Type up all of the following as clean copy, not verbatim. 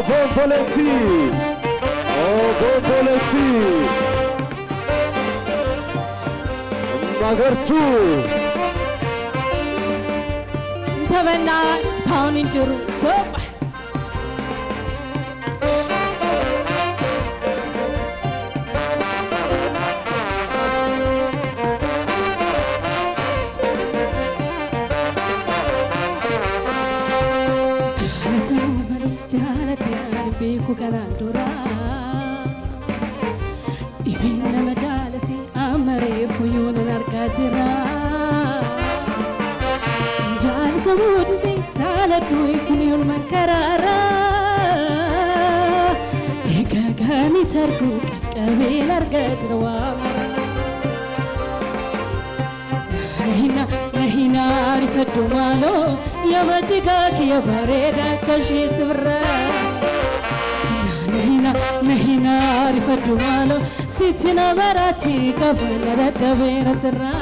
bomboleti magartu Tavana town in Jerusalem Kukanandura ibinna majalati amare fuyun narkajira jal samudti talatu ikuniyul mankarara egagani tarku qabil argajwa nahina rifatu malo yabajiga ki bareda kashitbra نهينا عرفت ماله ستنا مراتي كفنا ردبين سرا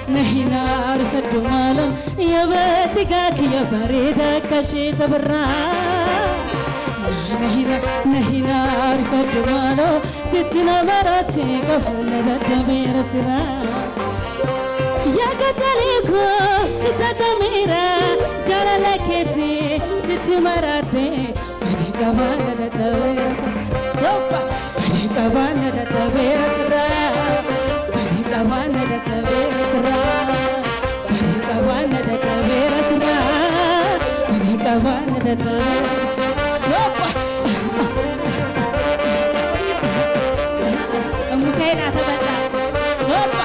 نهينا عرفت ماله يا باتكاك يا بريدة كشيت برا نهينا عرفت ماله ستنا مراتي كفنا ردبين سرا يا قتليكو ستة جميرة جلالكتي ست مراتي Kabana da tavera sopa pani kabana da tavera sra pani kabana da tavera sra pani kabana da tavera sra pani kabana da tavera sopa amukaina tabata sopa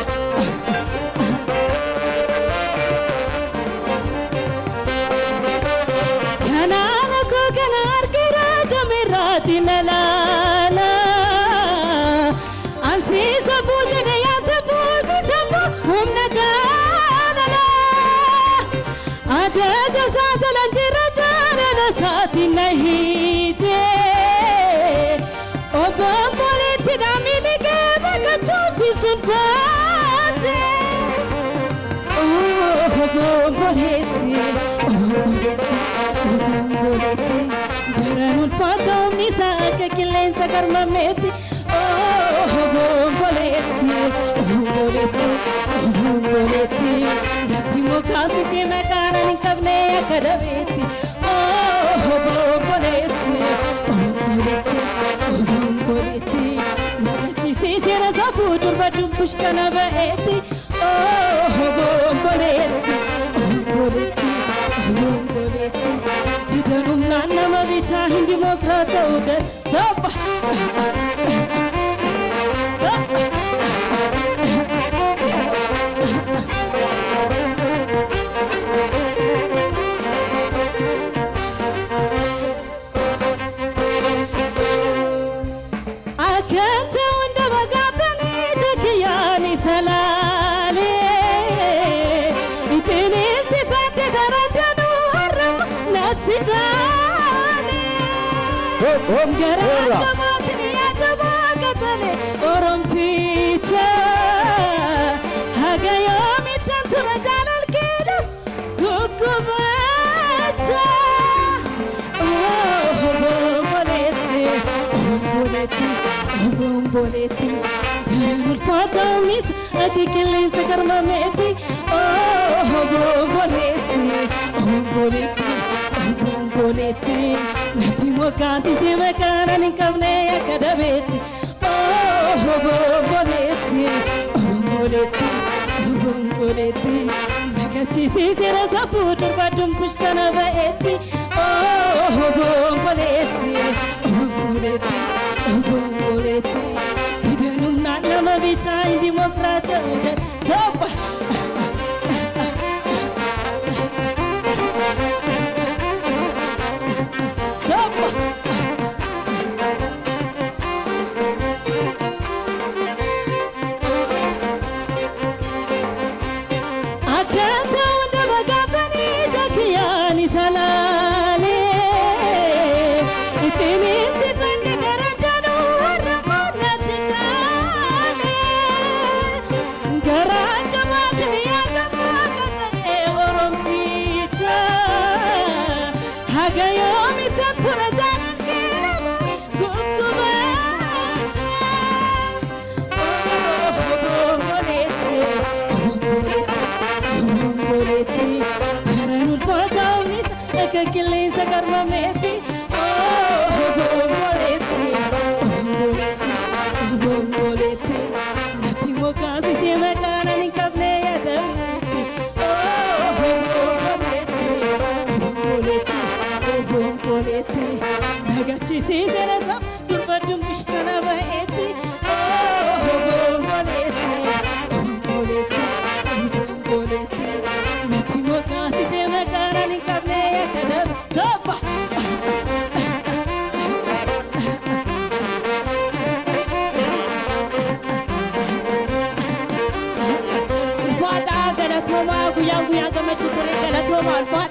Tinalana Aziza fujane ya safuzi safu humna jalala Ajaja sajala jira jalala sati nahi te Obambole tina milige baka chufi sunfate Obambole Jaranul fatau nizak kilen sakar mameti oh boleti dati mokasi se makana ni kabne akadabeti oh boleti nagachi se sera zafu turbadum pushtana baeti oh boleti Tidanum nana mabita hindi mokrata ugar chapa Akanta unda bagapani takiyani salale itini sifate daradanu haram natijale Gara matni ajaba katale orom picha hagayo mitan tumajanal kilu kukubacha boleti Jaranul fatau mis akikili sakar mameti boleti nati mokasi se makana ni kabne akadabeti boleti nagachi se sera safu turbadum pushtana baeti boleti Tidanum nana mabita indi mokrata ugar chapa Akanta unda bagapani takiyani salale itini sifande darandanu haramana tijale nagachi si serasa durbadum ishtana baeti boleti nati mokasi se makara ni kabne kadam soba Alfa